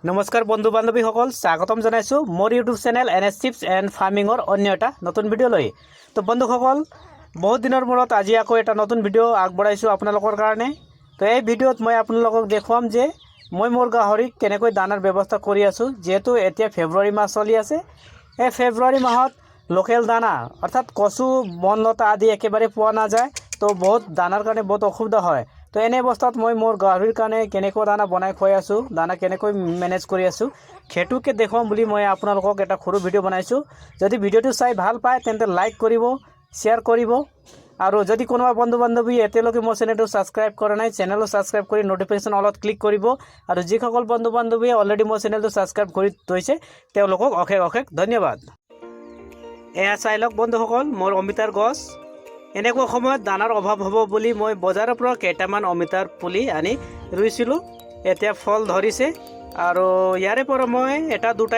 নমস্কাৰ বন্ধু বান্ধৱীসকল, স্বাগতম জনাইছোঁ মোৰ YouTube channel NS tips and ফাৰ্মিঙৰ অন্য এটা নতুন ভিডিঅ'লৈ। তো বন্ধুসকল, বহুত দিনৰ মূৰত আজি আকৌ এটা নতুন ভিডিঅ' আগবঢ়াইছোঁ আপোনালোকৰ কাৰণে। তো এই ভিডিঅ'ত মই আপোনালোকক দেখুৱাম যে মই মোৰ গাহৰিক কেনেকৈ দানাৰ ব্যৱস্থা কৰি আছোঁ। যিহেতু এতিয়া ফেব্ৰুৱাৰী মাহ চলি আছে, এই ফেব্ৰুৱাৰী মাহত লোকেল দানা অৰ্থাৎ কচু বনলতা আদি একেবাৰে পোৱা নাযায়। তো বহুত দানাৰ কাৰণে বহুত অসুবিধা হয়। তো এনে অৱস্থাত মই মোৰ গাহৰিৰ কাৰণে কেনেকৈ দানা বনাই খুৱাই আছোঁ, দানা কেনেকৈ মেনেজ কৰি আছোঁ, সেইটোকে দেখুৱাম বুলি মই আপোনালোকক এটা সৰু ভিডিঅ' বনাইছোঁ। যদি ভিডিঅ'টো চাই ভাল পায় তেন্তে লাইক কৰিব, শ্বেয়াৰ কৰিব, আৰু যদি কোনোবা বন্ধু বান্ধৱী এতিয়ালৈকে মোৰ চেনেলটো ছাবস্ক্ৰাইব কৰা নাই, চেনেলটো ছাবস্ক্ৰাইব কৰি ন'টিফিকেশ্যন অলত ক্লিক কৰিব। আৰু যিসকল বন্ধু বান্ধৱীয়ে অলৰেডি মোৰ চেনেলটো ছাবস্ক্ৰাইব কৰি থৈছে তেওঁলোকক অশেষ অশেষ ধন্যবাদ। এয়া চাই লওক বন্ধুসকল, মোৰ অমিতাৰ গছ। এনেকুৱা সময়ত দানাৰ অভাৱ হ'ব বুলি মই বজাৰৰ পৰা কেইটামান অমিতাৰ পুলি আনি ৰুইছিলোঁ। এতিয়া ফল ধৰিছে আৰু ইয়াৰে পৰা মই এটা দুটা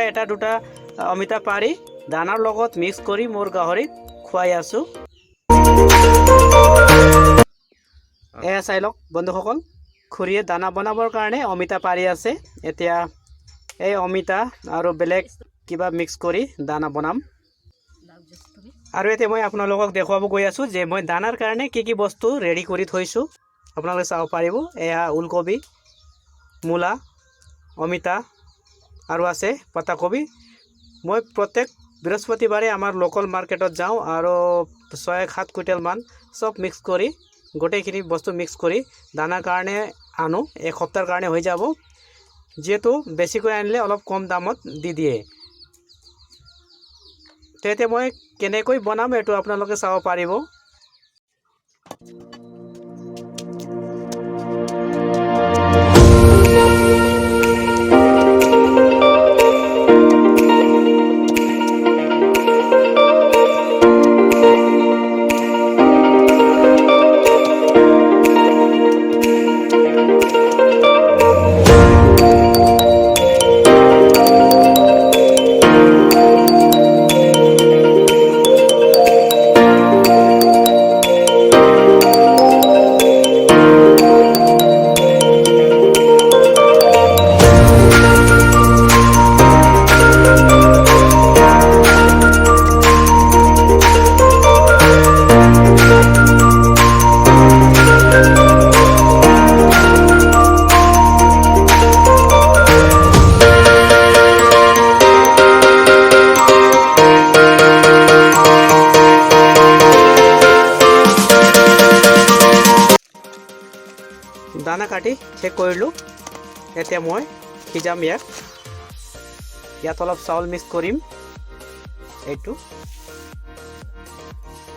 অমিতা পাৰি দানাৰ লগত মিক্স কৰি মোৰ গাহৰিক খুৱাই আছোঁ। এয়া চাই লওক বন্ধুসকল, খুৰীয়ে দানা বনাবৰ কাৰণে অমিতা পাৰি আছে। এতিয়া এই অমিতা আৰু বেলেগ কিবা মিক্স কৰি দানা বনাম। আৰু এতিয়া মই আপোনালোকক দেখুৱাব গৈ আছোঁ যে মই দানাৰ কাৰণে কি বস্তু ৰেডি কৰি থৈছোঁ, আপোনালোকে চাব পাৰিব। এয়া ওলকবি, মূলা, অমিতা আৰু আছে পাতাকবি। মই প্ৰত্যেক বৃহস্পতিবাৰে আমাৰ লোকেল মাৰ্কেটত যাওঁ আৰু 6-7 কুইণ্টেলমান চব মিক্স কৰি গোটেইখিনি বস্তু মিক্স কৰি দানাৰ কাৰণে আনো। এক সপ্তাহৰ কাৰণে হৈ যাব, যিহেতু বেছিকৈ আনিলে অলপ কম দামত দি দিয়ে। তেতিয়া মই কেনেকৈ বনাম এইটো আপোনালোকে চাব পাৰিব। দানা কাটি চেক কৰিলোঁ। এতিয়া মই সিজাম ইয়াত অলপ চাউল মিক্স কৰিম। এইটো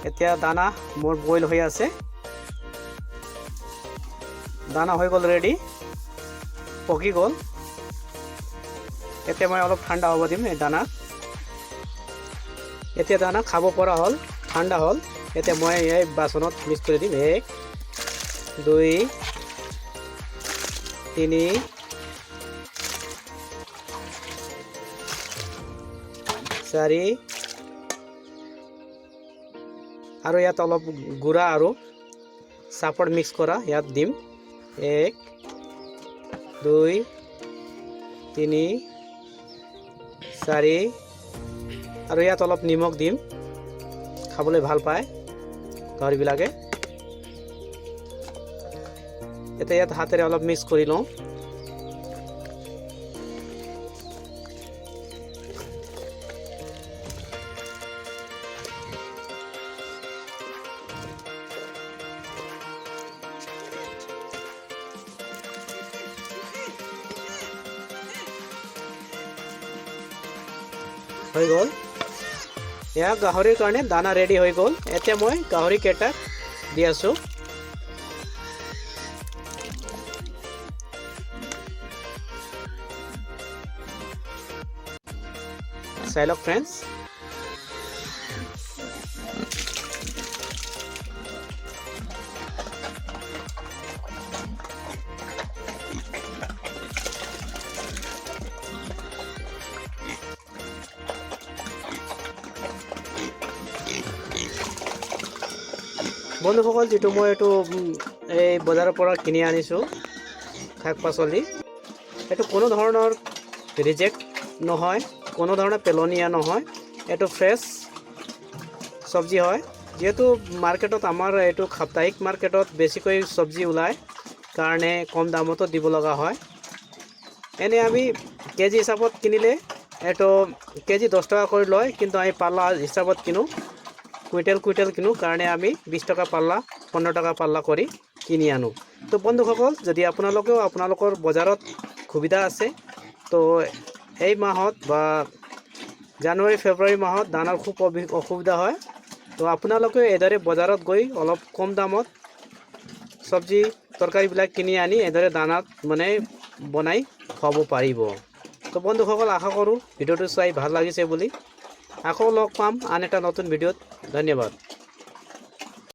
এতিয়া দানা মোৰ বইল হৈ আছে, দানা হৈ গ'ল ৰেডি, পকি গ'ল। এতিয়া মই অলপ ঠাণ্ডা হ'ব দিম এই দানা। এতিয়া দানা খাব পৰা হ'ল, ঠাণ্ডা হ'ল। এতিয়া মই এই বাচনত মিক্স কৰি দিম। 1 2 3 4 আৰু ইয়াত অলপ গুড়া আৰু চাপৰ মিক্স কৰা ইয়াত দিম। 1 2 3 4 আৰু ইয়াত অলপ নিমখ দিম, খাবলৈ ভাল পায় গাহৰিবিলাকে। এতিয়া ইয়াত হাতেৰে অলপ মিক্স কৰি লওঁ। হৈ গ'ল। এয়া গাহৰিৰ কাৰণে দানা ৰেডি হৈ গ'ল। এতিয়া মই গাহৰিকেইটাক দি আছোঁ। চাই লওক ফ্ৰেণ্ডছ, বন্ধুসকল, যেটো মই এইটো এই বজাৰৰ পৰা কিনি আনিছোঁ শাক পাচলি, এইটো কোনো ধৰণৰ ৰিজেক্ট নহয়, কোনো ধৰণৰ পেলনীয়া নহয়। এইটো ফ্ৰেছ চব্জি হয়। যেহেতু মাৰ্কেটত আমাৰ এইটো সাপ্তাহিক মাৰ্কেটত বেছিকৈ চব্জি ওলায় কাৰণে কম দামতো দিব লগা হয়। এনে আমি কেজি হিচাপত কিনিলে এইটো কেজি 10 টকা কৰি লয়, কিন্তু আমি পাল্লা হিচাপত কিনো, কুইণ্টেল কিনো কাৰণে আমি 20 টকা পাল্লা 15 টকা পাল্লা কৰি কিনি আনো। তো বন্ধুসকল, যদি আপোনালোকেও আপোনালোকৰ বজাৰত সুবিধা আছে তো এই মাহত বা জানুৱাৰী ফেব্ৰুৱাৰী মাহত দানাৰ খুব অসুবিধা হয়, তো আপোনালোকে এদৰে বজাৰত গৈ অলপ কম দামত চব্জি তৰকাৰীবিলাক কিনি আনি এদৰে দানাত মানে বনাই খুৱাব পাৰিব। তো বন্ধুসকল, আশা কৰোঁ ভিডিঅ'টো চাই ভাল লাগিছে বুলি। আকৌ লগ পাম আন এটা নতুন ভিডিঅ'ত। ধন্যবাদ।